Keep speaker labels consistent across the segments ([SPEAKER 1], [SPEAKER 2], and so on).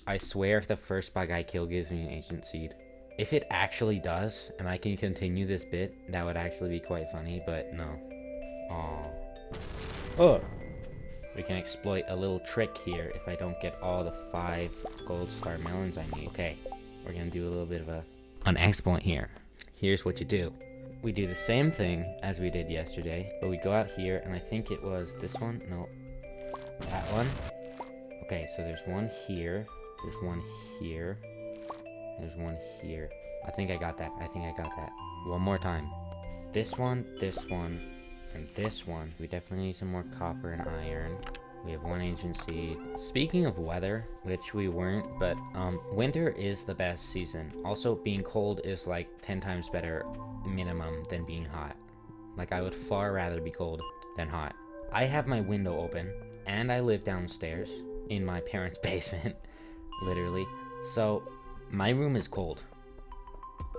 [SPEAKER 1] I swear if the first bug I kill gives me an ancient seed. If it actually does, and I can continue this bit, that would actually be quite funny, but no. Aww. Oh! We can exploit a little trick here if I don't get all the 5 gold star melons I need. Okay, we're gonna do a little bit of an exploit here. Here's what you do. We do the same thing as we did yesterday, but we go out here, and I think it was this one. No, that one. Okay, so there's one here. There's one here. There's one here. I think I got that. One more time. This one, and this one. We definitely need some more copper and iron. We have 1 ancient seed. Speaking of weather, which we weren't, but winter is the best season. Also, being cold is like 10 times better minimum than being hot. Like, I would far rather be cold than hot. I have my window open, and I live downstairs in my parents' basement, literally. So, my room is cold,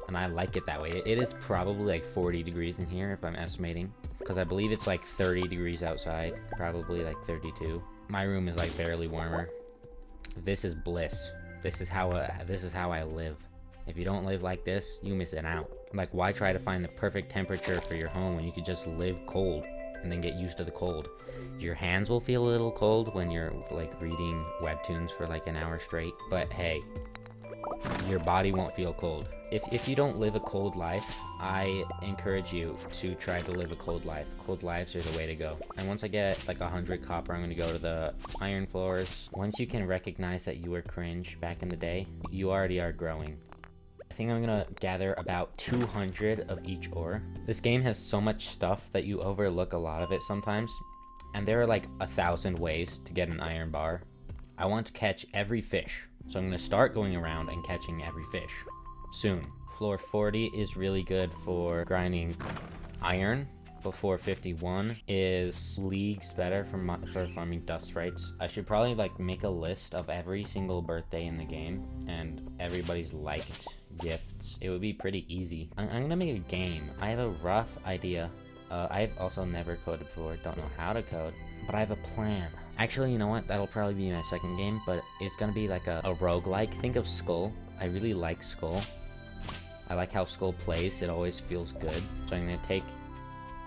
[SPEAKER 1] and I like it that way. It is probably like 40 degrees in here if I'm estimating, because I believe it's like 30 degrees outside, probably like 32. My room is like barely warmer. This is bliss. This is how I live. If you don't live like this, you miss it out. Like, why try to find the perfect temperature for your home when you could just live cold and then get used to the cold? Your hands will feel a little cold when you're like reading webtoons for like an hour straight, but hey, your body won't feel cold. If you don't live a cold life, I encourage you to try to live a cold life. Cold lives are the way to go. And once I get like 100 copper, I'm gonna go to the iron floors. Once you can recognize that you were cringe back in the day, you already are growing. I think I'm gonna gather about 200 of each ore. This game has so much stuff that you overlook a lot of it sometimes. And there are like 1,000 ways to get an iron bar. I want to catch every fish. So I'm gonna start going around and catching every fish soon. Floor 40 is really good for grinding iron, but floor 51 is leagues better for farming dust sprites. I should probably like make a list of every single birthday in the game and everybody's liked gifts. It would be pretty easy. I'm gonna make a game. I have a rough idea. I've also never coded before, don't know how to code, but I have a plan. Actually, you know what? That'll probably be my second game, but it's gonna be like a roguelike. Think of Skull. I really like Skull. I like how Skull plays. It always feels good. So I'm gonna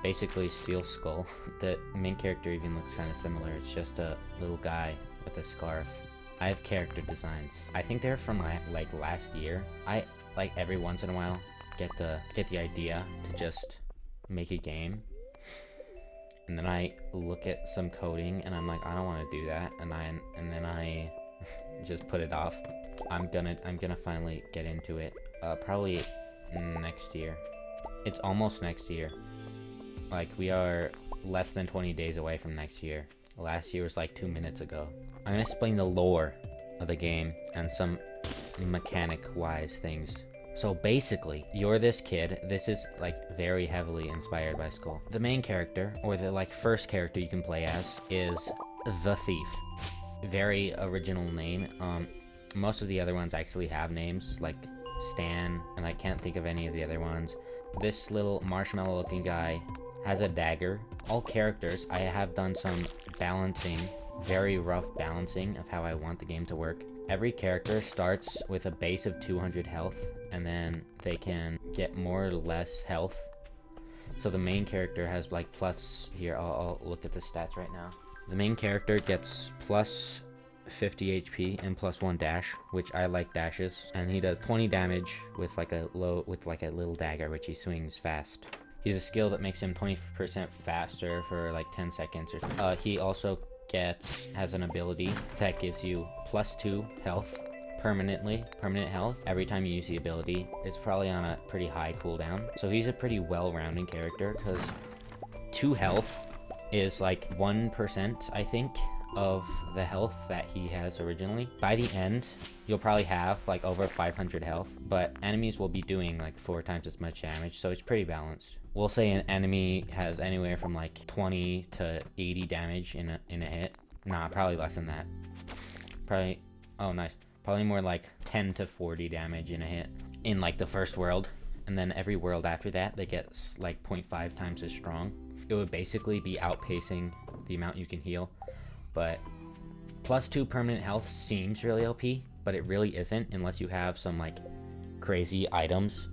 [SPEAKER 1] basically steal Skull. The main character even looks kind of similar. It's just a little guy with a scarf. I have character designs. I think they're from like last year. I like every once in a while get the idea to just make a game. And then I look at some coding and I'm like, I don't want to do that, and then I just put it off. I'm gonna finally get into it. Probably next year. It's almost next year. Like, we are less than 20 days away from next year. Last year was like 2 minutes ago. I'm gonna explain the lore of the game and some mechanic-wise things. So basically, you're this kid. This is like very heavily inspired by Skull. The main character, or the like first character you can play as, is the Thief. Very original name. Most of the other ones actually have names, like Stan, and I can't think of any of the other ones. This little marshmallow looking guy has a dagger. All characters, I have done some balancing, very rough balancing of how I want the game to work. Every character starts with a base of 200 health, and then they can get more or less health. So the main character has like plus, here, I'll look at the stats right now. The main character gets plus 50 HP and plus 1 dash, which I like dashes, and he does 20 damage with like a little dagger, which he swings fast. He's a skill that makes him 20% faster for like 10 seconds or so. He also has an ability that gives you plus 2 health permanent health every time you use the ability. It's probably on a pretty high cooldown, so he's a pretty well-rounded character, because 2 health is like 1%, I think, of the health that he has originally. By the end, you'll probably have like over 500 health, but enemies will be doing like 4 times as much damage, so it's pretty balanced. We'll say an enemy has anywhere from like 20 to 80 damage in a hit. Nah, probably less than that. Probably, oh nice. Probably more like 10 to 40 damage in a hit in like the first world. And then every world after that, they get like 0.5 times as strong. It would basically be outpacing the amount you can heal. But plus 2 permanent health seems really OP, but it really isn't unless you have some like crazy items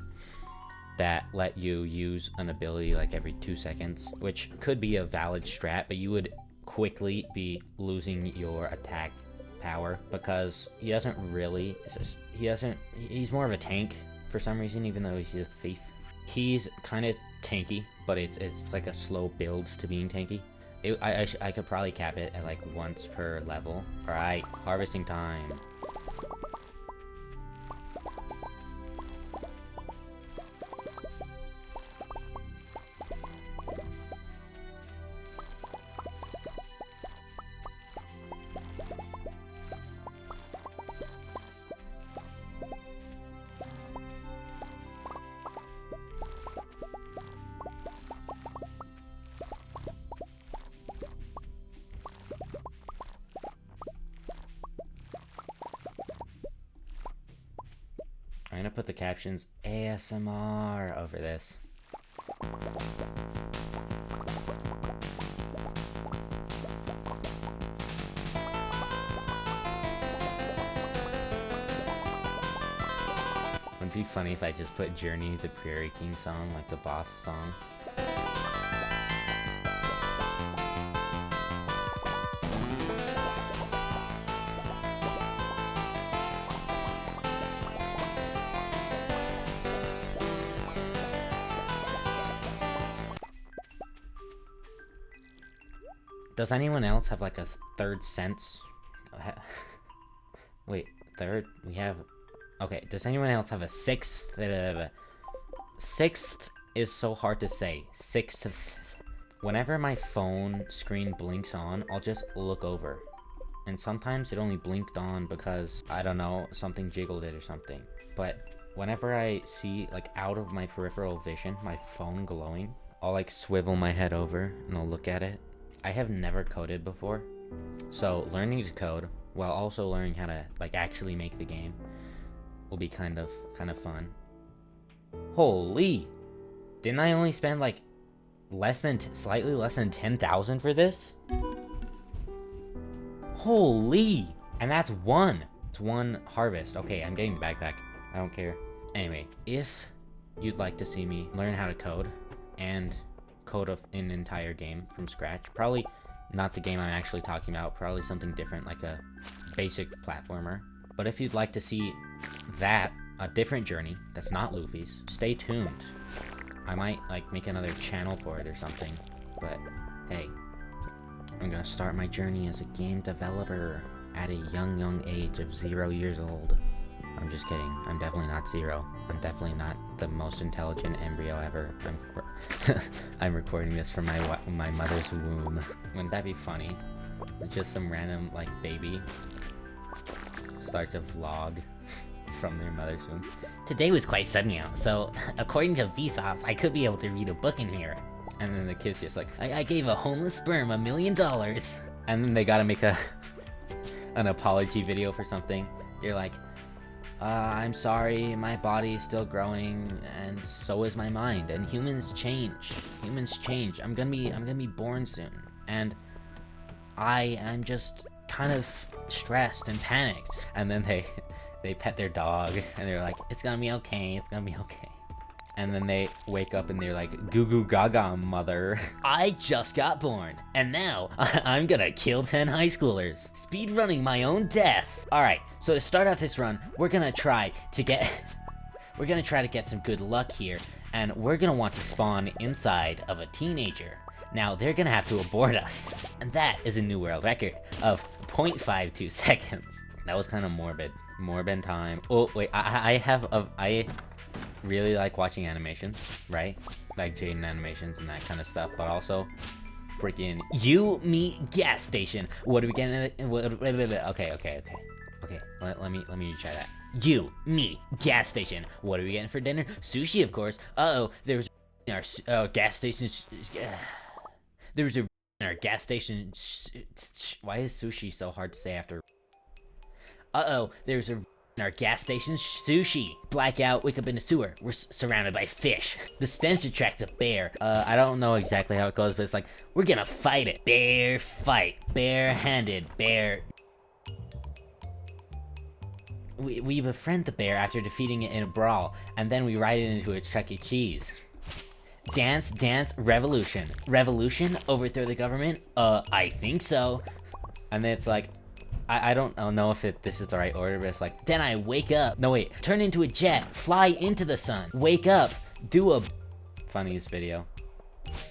[SPEAKER 1] that let you use an ability like every 2 seconds, which could be a valid strat, but you would quickly be losing your attack power because he doesn't really, he's more of a tank for some reason, even though he's a thief. He's kind of tanky, but it's like a slow build to being tanky. I could probably cap it at like once per level. All right, harvesting time. I'm gonna put the captions ASMR over this. Wouldn't it be funny if I just put Journey the Prairie King song, like the boss song? Does anyone else have like a third sense? Wait, third? We have... Okay, does anyone else have a sixth? Sixth is so hard to say. Sixth. Whenever my phone screen blinks on, I'll just look over. And sometimes it only blinked on because, I don't know, something jiggled it or something. But whenever I see, like, out of my peripheral vision, my phone glowing, I'll like swivel my head over and I'll look at it. I have never coded before, so learning to code while also learning how to like actually make the game will be kind of fun. Holy! Didn't I only spend like slightly less than 10,000 for this? Holy! And that's one. It's one harvest. Okay, I'm getting the backpack. I don't care. Anyway, if you'd like to see me learn how to code and code an entire game from scratch, probably not the game I'm actually talking about, probably something different like a basic platformer, but if you'd like to see that, a different journey that's not Luffy's, stay tuned. I might like make another channel for it or something, but hey, I'm gonna start my journey as a game developer at a young age of 0 years old. I'm just kidding. I'm definitely not 0. I'm definitely not the most intelligent embryo ever. I'm recording this from my mother's womb. Wouldn't that be funny? Just some random like baby starts a vlog from their mother's womb. Today was quite sunny out, so according to Vsauce, I could be able to read a book in here. And then the kid's just like, I gave a homeless sperm $1 million. And then they gotta make an apology video for something. They're like, I'm sorry, my body is still growing, and so is my mind, and humans change. Humans change. I'm gonna be born soon, and I am just kind of stressed and panicked. And then they pet their dog, and they're like, it's gonna be okay, it's gonna be okay. And then they wake up and they're like, goo goo gaga, mother. I just got born, and now I'm gonna kill 10 high schoolers. Speedrunning my own death. Alright, so to start off this run, we're gonna try to get some good luck here, and we're gonna want to spawn inside of a teenager. Now, they're gonna have to abort us, and that is a new world record of 0.52 seconds. That was kind of morbid. Morbid time. Oh, wait, I really like watching animations, right? Like Jade animations and that kind of stuff, but also freaking you, me, gas station. What are we getting? Okay. Let me try that. You, me, gas station. What are we getting for dinner? Sushi, of course. There's our gas station. There's a in our gas station. Why is sushi so hard to say after? There's a in our gas station sushi. Blackout, wake up in the sewer. We're surrounded by fish. The stench attracts a bear. I don't know exactly how it goes, but it's like, we're gonna fight it. Bear fight. Bare-handed. Bear. We befriend the bear after defeating it in a brawl, and then we ride it into a Chuck E. Cheese. Dance, dance, revolution. Revolution? Overthrow the government? I think so. And then it's like, I don't know if this is the right order, but it's like, then I wake up. No, wait. Turn into a jet. Fly into the sun. Wake up. Do a funniest video.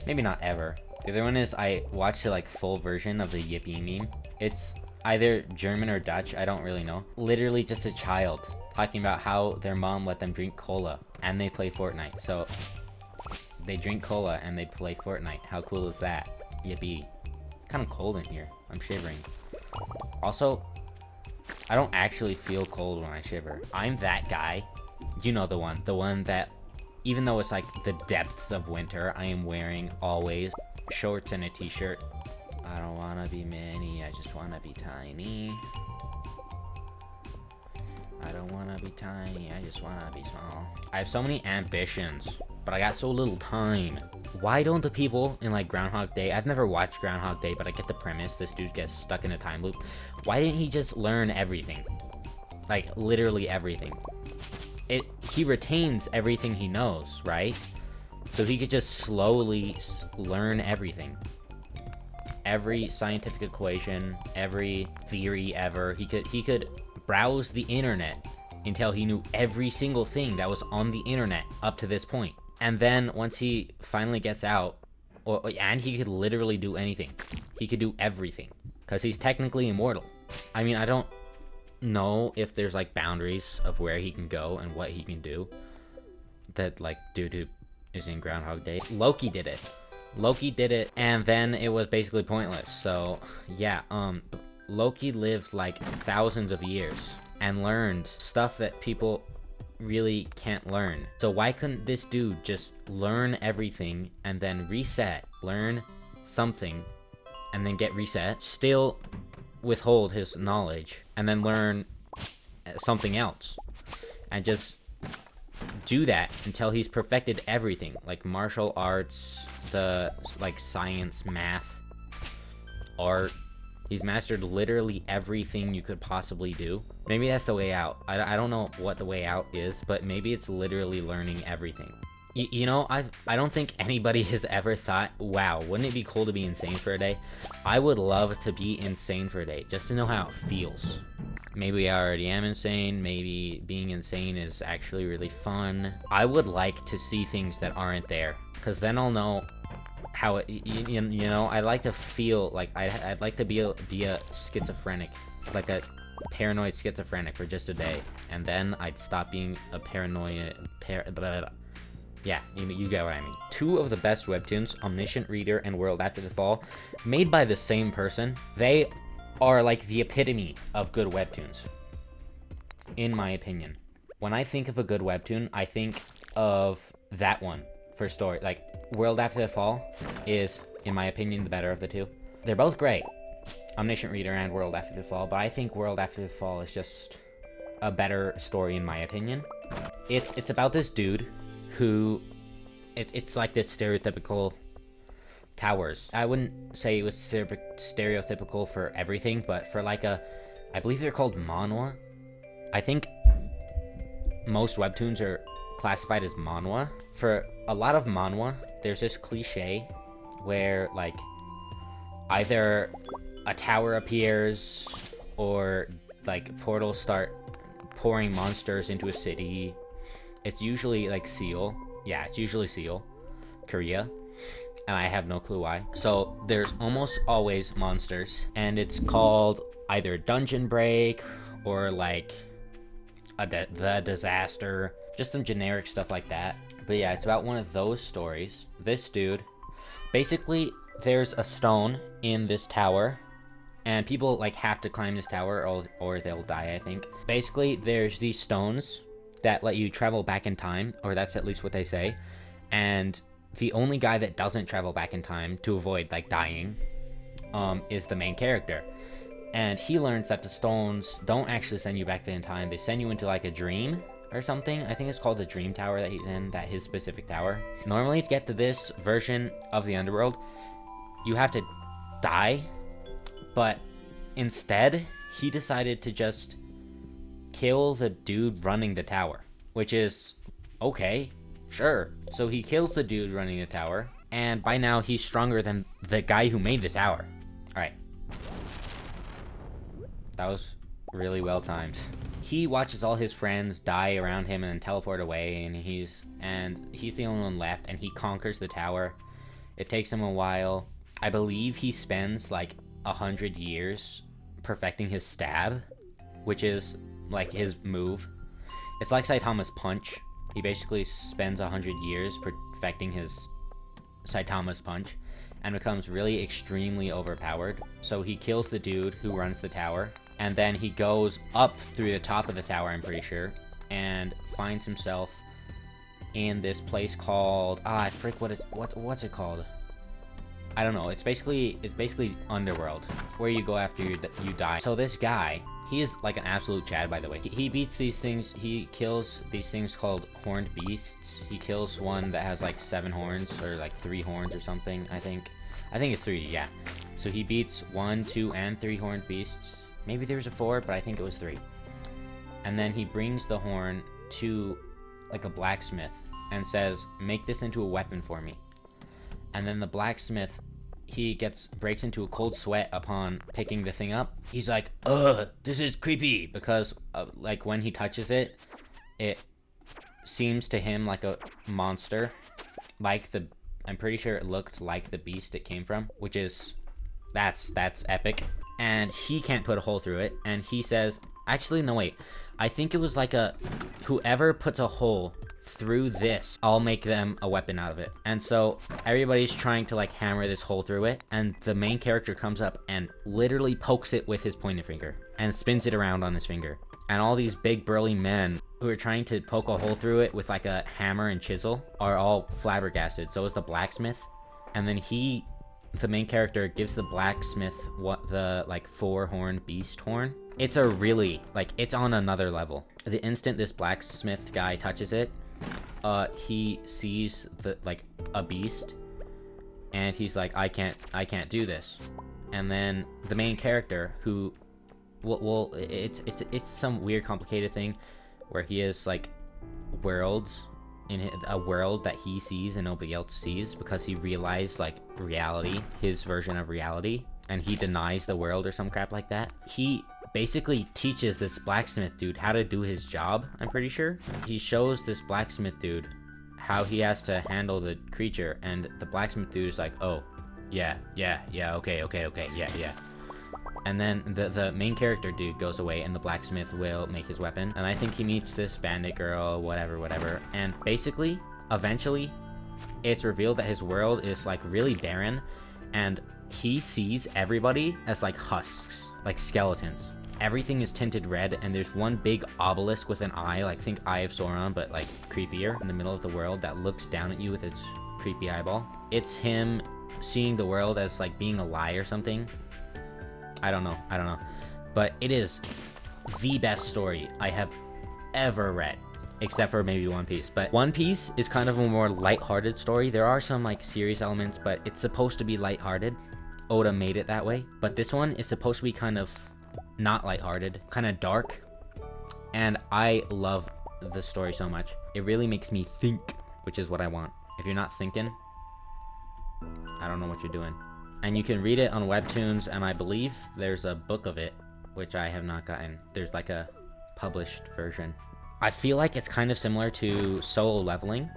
[SPEAKER 1] Maybe not ever. The other one is I watched a like full version of the Yippee meme. It's either German or Dutch. I don't really know. Literally just a child talking about how their mom let them drink cola and they play Fortnite. So they drink cola and they play Fortnite. How cool is that? Yippee. It's kind of cold in here. I'm shivering. Also, I don't actually feel cold when I shiver. I'm that guy. You know the one that, even though it's like the depths of winter, I am wearing always shorts and a t-shirt. I don't wanna be mini, I just wanna be tiny. I don't wanna be tiny, I just wanna be small. I have so many ambitions, but I got so little time. Why don't the people in like Groundhog Day, I've never watched Groundhog Day, but I get the premise, this dude gets stuck in a time loop. Why didn't he just learn everything? Like literally everything. He retains everything he knows, right? So he could just slowly learn everything. Every scientific equation, every theory ever. He could browse the internet until he knew every single thing that was on the internet up to this point. And then once he finally gets out, and he could literally do anything. He could do everything because he's technically immortal. I mean, I don't know if there's like boundaries of where he can go and what he can do. That like dude who is in Groundhog Day. Loki did it, and then it was basically pointless. So yeah, Loki lived like thousands of years and learned stuff that people really can't learn. So why couldn't this dude just learn everything and then reset, learn something and then get reset, still withhold his knowledge and then learn something else and just do that until he's perfected everything, like martial arts, the like science, math, art. He's mastered literally everything you could possibly do. Maybe that's the way out. I don't know what the way out is, but maybe it's literally learning everything. You know, I don't think anybody has ever thought, wow, wouldn't it be cool to be insane for a day? I would love to be insane for a day, just to know how it feels. Maybe I already am insane. Maybe being insane is actually really fun. I would like to see things that aren't there, because then I'll know how it, you know, I like to feel like I'd like to be a schizophrenic, like a paranoid schizophrenic for just a day, and then I'd stop being a yeah, you get what I mean. Two of the best webtoons, Omniscient Reader and World After the Fall, made by the same person. They are like the epitome of good webtoons, in my opinion. When I think of a good webtoon, I think of that one for story. Like, World After the Fall is, in my opinion, the better of the two. They're both great, Omniscient Reader and World After the Fall, but I think World After the Fall is just a better story, in my opinion. It's about this dude who, it's like this stereotypical towers. I wouldn't say it was stereotypical for everything, but for like I believe they're called manhwa. I think most webtoons are classified as manhwa. For a lot of manhwa, there's this cliche where like either a tower appears or like portals start pouring monsters into a city. It's usually like Seoul. Yeah, it's usually Seoul, Korea. And I have no clue why. So there's almost always monsters, and it's called either Dungeon Break or like the Disaster, just some generic stuff like that. But yeah, it's about one of those stories. This dude, basically, there's a stone in this tower, and people like have to climb this tower or they'll die, I think. Basically, there's these stones that let you travel back in time, or that's at least what they say. And the only guy that doesn't travel back in time to avoid like dying is the main character. And he learns that the stones don't actually send you back in time. They send you into like a dream or something. I think it's called the dream tower that he's in, that his specific tower. Normally to get to this version of the underworld, you have to die, but instead he decided to just kill the dude running the tower, which is okay, sure. So he kills the dude running the tower, and by now he's stronger than the guy who made the tower. All right, that was really well timed. He watches all his friends die around him and then teleport away, and he's the only one left, and he conquers the tower. It takes him a while. I believe he spends like 100 years perfecting his stab, which is like his move. It's like Saitama's punch. He basically spends 100 years perfecting his Saitama's punch and becomes really extremely overpowered. So he kills the dude who runs the tower, and then he goes up through the top of the tower, I'm pretty sure, and finds himself in this place called what's it called? I don't know. It's basically Underworld, where you go after you die. So this guy, he is like an absolute Chad, by the way. He beats these things. He kills these things called horned beasts. He kills one that has like 7 horns, or like 3 horns or something. I think it's 3. Yeah. So he beats 1, 2, and 3 horned beasts. Maybe there was a 4, but I think it was 3. And then he brings the horn to like a blacksmith and says, "Make this into a weapon for me." And then the blacksmith, he breaks into a cold sweat upon picking the thing up. He's like, "Ugh, this is creepy," because like when he touches it, it seems to him like a monster, like I'm pretty sure it looked like the beast it came from, which is, that's epic. And he can't put a hole through it, and he says, actually, no, wait, I think it was like whoever puts a hole through this, I'll make them a weapon out of it. And so everybody's trying to like hammer this hole through it, and the main character comes up and literally pokes it with his pointer finger and spins it around on his finger. And all these big burly men who are trying to poke a hole through it with like a hammer and chisel are all flabbergasted. So is the blacksmith. And then the main character gives the blacksmith the like 4-horned beast horn. It's a really, like, it's on another level. The instant this blacksmith guy touches it, he sees a beast, and he's like, I can't do this. And then the main character, who, well, it's some weird complicated thing where he is like worlds in a world that he sees and nobody else sees, because he realized like reality, his version of reality, and he denies the world or some crap like that. He basically teaches this blacksmith dude how to do his job, I'm pretty sure. He shows this blacksmith dude how he has to handle the creature, and the blacksmith dude is like, oh, yeah, okay, yeah. And then the main character dude goes away, and the blacksmith will make his weapon. And I think he meets this bandit girl, whatever. And basically, eventually, it's revealed that his world is like really barren, and he sees everybody as like husks, like skeletons. Everything is tinted red, and there's one big obelisk with an eye, like think Eye of Sauron, but like creepier, in the middle of the world that looks down at you with its creepy eyeball. It's him seeing the world as like being a lie or something. I don't know. But it is the best story I have ever read, except for maybe One Piece. But One Piece is kind of a more lighthearted story. There are some like serious elements, but it's supposed to be lighthearted. Oda made it that way. But this one is supposed to be kind of not lighthearted, kind of dark. And I love the story so much. It really makes me think, which is what I want. If you're not thinking, I don't know what you're doing. And you can read it on Webtoons, and I believe there's a book of it, which I have not gotten. There's like a published version. I feel like it's kind of similar to Solo Leveling.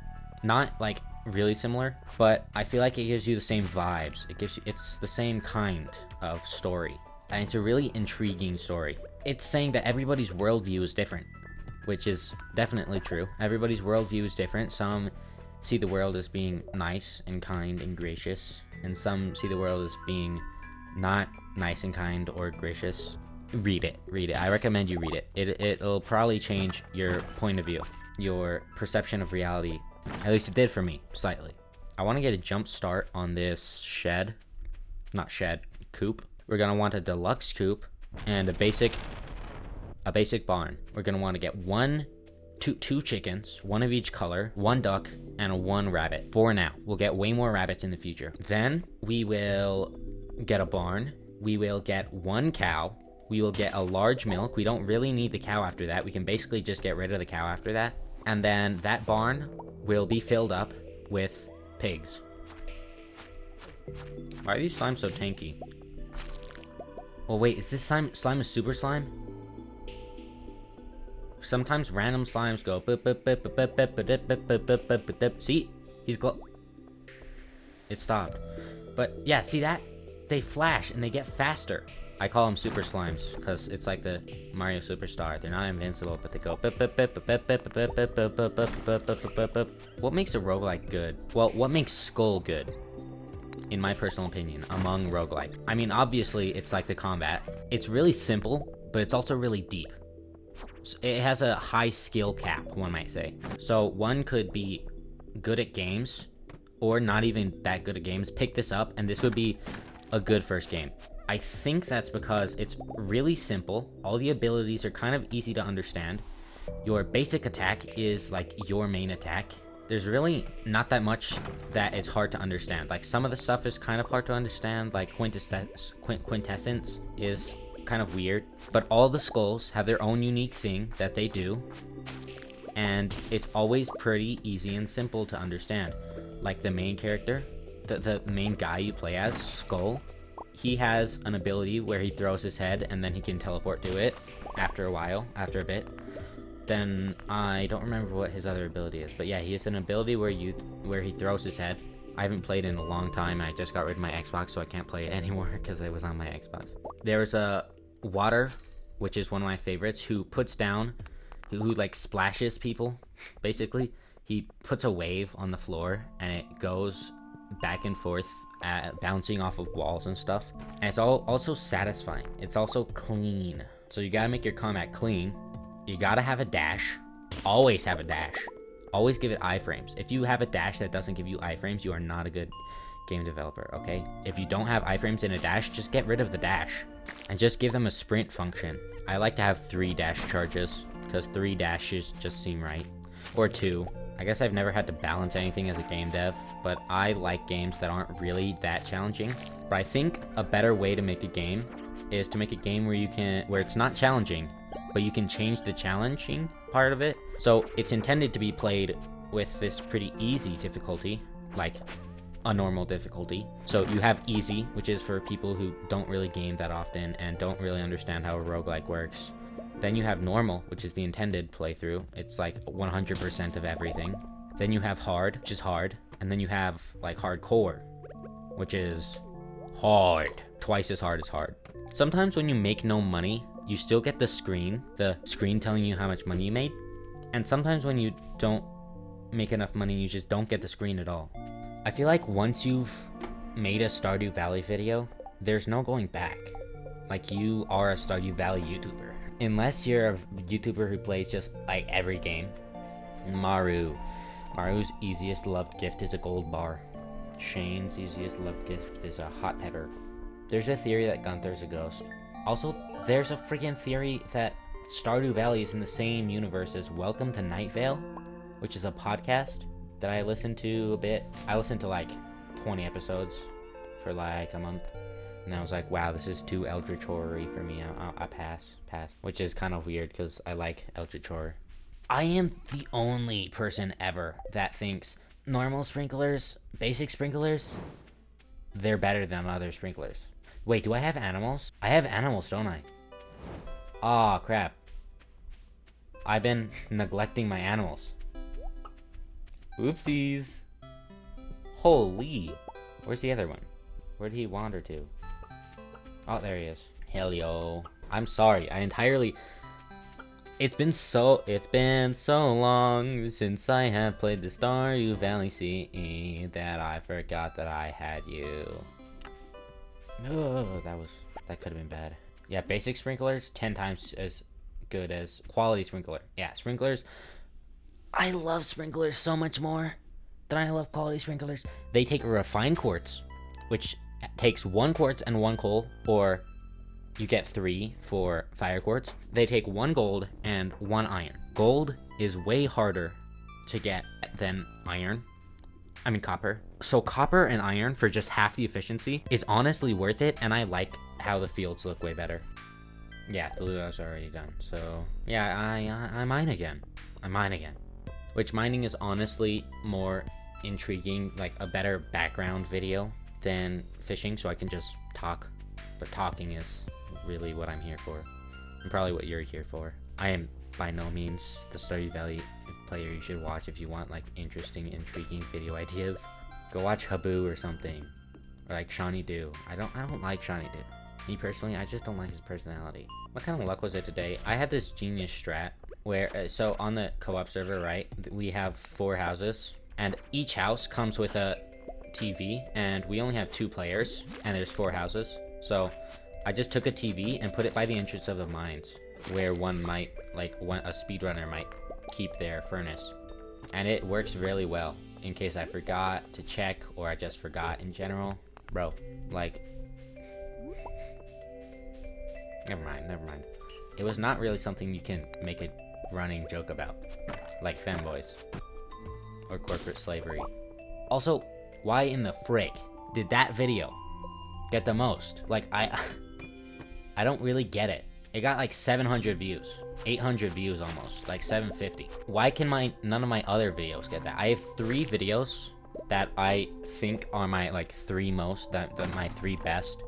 [SPEAKER 1] Not like really similar, but I feel like it gives you the same vibes. It's the same kind of story. And it's a really intriguing story. It's saying that everybody's worldview is different, which is definitely true. Everybody's worldview is different. Some see the world as being nice and kind and gracious, and some see the world as being not nice and kind or gracious. Read it. I recommend you read it. It'll probably change your point of view, your perception of reality. At least it did for me, slightly. I want to get a jump start on this coop. We're gonna want a deluxe coop and a basic barn. We're gonna want to get two chickens, one of each color, one duck, and one rabbit. For now. We'll get way more rabbits in the future. Then we will get a barn. We will get one cow, we will get a large milk. We don't really need the cow after that. We can basically just get rid of the cow after that. And then that barn will be filled up with pigs. Why are these slimes so tanky? Oh wait, is this slime a super slime? Sometimes random slimes go. See? He's It stopped. But yeah, see that? They flash and they get faster. I call them super slimes because it's like the Mario Superstar. They're not invincible, but they go. What makes a roguelike good? Well, what makes Skull good? In my personal opinion, among roguelike. I mean, obviously, it's like the combat. It's really simple, but it's also really deep. It has a high skill cap, one might say. So one could be good at games, or not even that good at games, pick this up, and this would be a good first game. I think that's because it's really simple. All the abilities are kind of easy to understand. Your basic attack is like your main attack. There's really not that much that is hard to understand. Like some of the stuff is kind of hard to understand, like quintessence is kind of weird. But all the skulls have their own unique thing that they do. And it's always pretty easy and simple to understand. Like the main character, the main guy you play as, Skull, he has an ability where he throws his head and then he can teleport to it after a bit. Then I don't remember what his other ability is, but yeah, he has an ability where he throws his head. I haven't played in a long time, and I just got rid of my Xbox, so I can't play it anymore because it was on my Xbox. There's a Water, which is one of my favorites, who puts down, who like splashes people, basically. He puts a wave on the floor, and it goes back and forth, bouncing off of walls and stuff. And it's also satisfying. It's also clean. So you gotta make your combat clean. You gotta have a dash. Always have a dash. Always give it iframes. If you have a dash that doesn't give you iframes, you are not a good game developer, okay? If you don't have iframes in a dash, just get rid of the dash. And just give them a sprint function. I like to have 3 dash charges, because 3 dashes just seem right. Or 2. I guess I've never had to balance anything as a game dev, but I like games that aren't really that challenging. But I think a better way to make a game is to make a game where it's not challenging, but you can change the challenging part of it. So it's intended to be played with this pretty easy difficulty, like a normal difficulty. So you have easy, which is for people who don't really game that often and don't really understand how a roguelike works. Then you have normal, which is the intended playthrough. It's like 100% of everything. Then you have hard, which is hard. And then you have like hardcore, which is hard. Twice as hard as hard. Sometimes when you make no money, you still get the screen telling you how much money you made. And sometimes when you don't make enough money, you just don't get the screen at all. I feel like once you've made a Stardew Valley video, there's no going back. Like, you are a Stardew Valley YouTuber. Unless you're a YouTuber who plays just like every game. Maru's easiest loved gift is a gold bar. Shane's easiest loved gift is a hot pepper. There's a theory that Gunther's a ghost. Also, there's a freaking theory that Stardew Valley is in the same universe as Welcome to Night Vale, which is a podcast that I listen to a bit. I listened to like 20 episodes for like a month. And I was like, wow, this is too eldritch horror-y for me. I pass. Which is kind of weird because I like eldritch horror. I am the only person ever that thinks normal sprinklers, basic sprinklers, they're better than other sprinklers. Wait, do I have animals? I have animals, don't I? Aw, crap. I've been neglecting my animals. Oopsies. Holy. Where's the other one? Where did he wander to? Oh, there he is. Hell yo. I'm sorry. It's been so long since I have played the Stardew Valley CE that I forgot that I had you. Oh, that could have been bad. Yeah, basic sprinklers 10 times as good as quality sprinkler. Yeah, sprinklers. I love sprinklers so much more than I love quality sprinklers. They take a refined quartz, which takes 1 quartz and 1 coal, or you get 3 for fire quartz. They take 1 gold and 1 iron. Gold is way harder to get than copper. So copper and iron for just half the efficiency is honestly worth it, and I like how the fields look way better. Yeah, the lootouts are already done. So yeah, I mine again. I mine again. Which mining is honestly more intriguing, like a better background video than fishing, so I can just talk. But talking is really what I'm here for, and probably what you're here for. I am by no means the Stardew Valley player you should watch if you want like interesting, intriguing video ideas. Go watch Habu or something, or like Shawnee Do. I don't like Shawnee Do. Me personally, I just don't like his personality. What kind of luck was it today? I had this genius strat where, so on the co-op server, right, we have 4 houses, and each house comes with a TV, and we only have 2 players, and there's 4 houses. So I just took a TV and put it by the entrance of the mines, where one might, like, a speedrunner might keep their furnace. And it works really well, in case I forgot to check, or I just forgot in general. Bro, like, never mind. It was not really something you can make a running joke about, like femboys or corporate slavery. Also, why in the frick did that video get the most? Like, I don't really get it. It got like 700 views, 800 views almost, like 750. Why can none of my other videos get that? I have 3 videos that I think are my like 3 most, that my 3 best.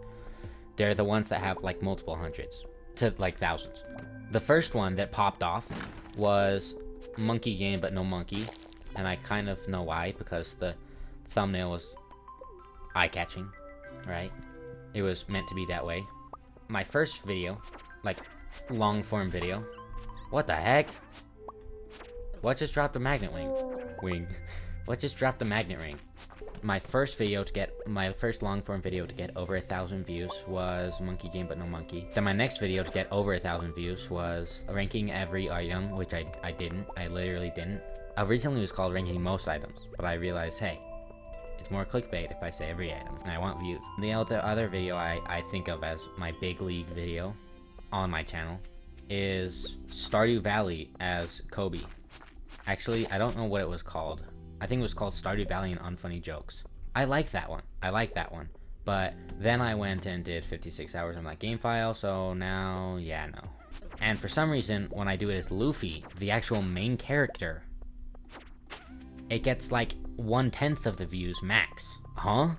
[SPEAKER 1] They're the ones that have like multiple hundreds to like thousands. The first one that popped off was monkey game but no monkey, and I kind of know why, because the thumbnail was eye-catching, right? It was meant to be that way. My first video, like long form video, what the heck? What just dropped a magnet wing? What just dropped the magnet ring? My first long form video to get over 1,000 views was monkey game but no monkey. Then my next video to get over 1,000 views was ranking every item, which I literally didn't. Originally it was called ranking most items, but I realized, hey, it's more clickbait if I say every item, and I want views. The other video I think of as my big league video on my channel is Stardew Valley as Kobe. Actually, I don't know what it was called. I think it was called Stardew Valley and Unfunny Jokes. I like that one. But then I went and did 56 hours on that game file, so now, yeah, no. And for some reason, when I do it as Luffy, the actual main character, it gets like 1/10 of the views max. Huh?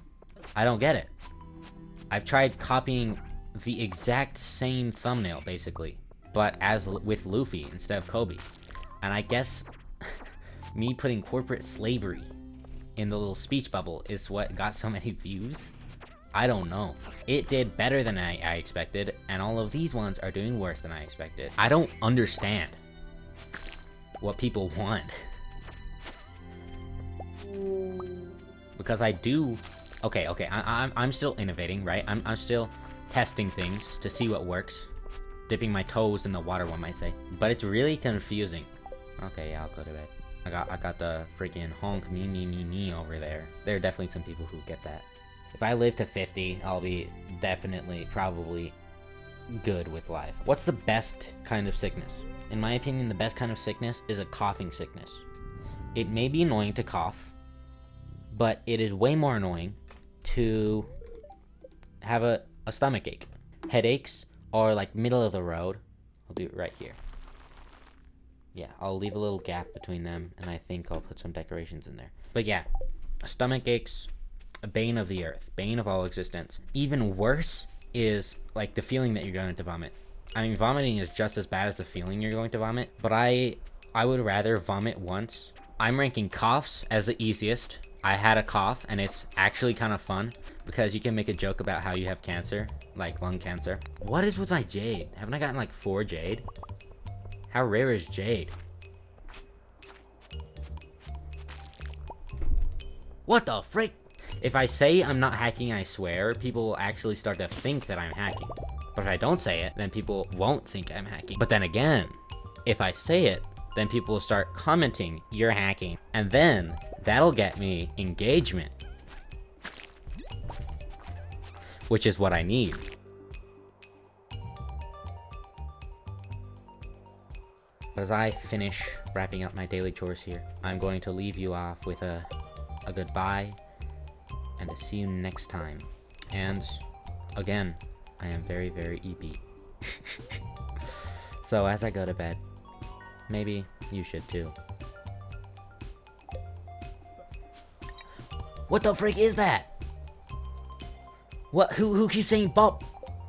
[SPEAKER 1] I don't get it. I've tried copying the exact same thumbnail, basically, but with Luffy instead of Kobe. And I guess me putting corporate slavery in the little speech bubble is what got so many views. I don't know. It did better than I expected, and all of these ones are doing worse than I expected. I don't understand what people want. Because I do... Okay, I'm still innovating, right? I'm still testing things to see what works. Dipping my toes in the water, one might say. But it's really confusing. Okay, yeah, I'll go to bed. I got the freaking honk me over there. There are definitely some people who get that. If I live to 50, I'll be probably good with life. What's the best kind of sickness? In my opinion, the best kind of sickness is a coughing sickness. It may be annoying to cough, but it is way more annoying to have a stomach ache. Headaches are like middle of the road. I'll do it right here. Yeah, I'll leave a little gap between them, and I think I'll put some decorations in there. But yeah, stomach aches, a bane of the earth, bane of all existence. Even worse is like the feeling that you're going to vomit. I mean, vomiting is just as bad as the feeling you're going to vomit, but I would rather vomit once. I'm ranking coughs as the easiest. I had a cough, and it's actually kind of fun because you can make a joke about how you have cancer, like lung cancer. What is with my jade? Haven't I gotten like 4 jade? How rare is jade? What the frick? If I say I'm not hacking, I swear, people will actually start to think that I'm hacking. But if I don't say it, then people won't think I'm hacking. But then again, if I say it, then people will start commenting, you're hacking. And then that'll get me engagement. Which is what I need. As I finish wrapping up my daily chores here, I'm going to leave you off with a goodbye and to see you next time. And again, I am very, very EP. So as I go to bed, maybe you should too. What the frick is that? What? Who keeps saying bop?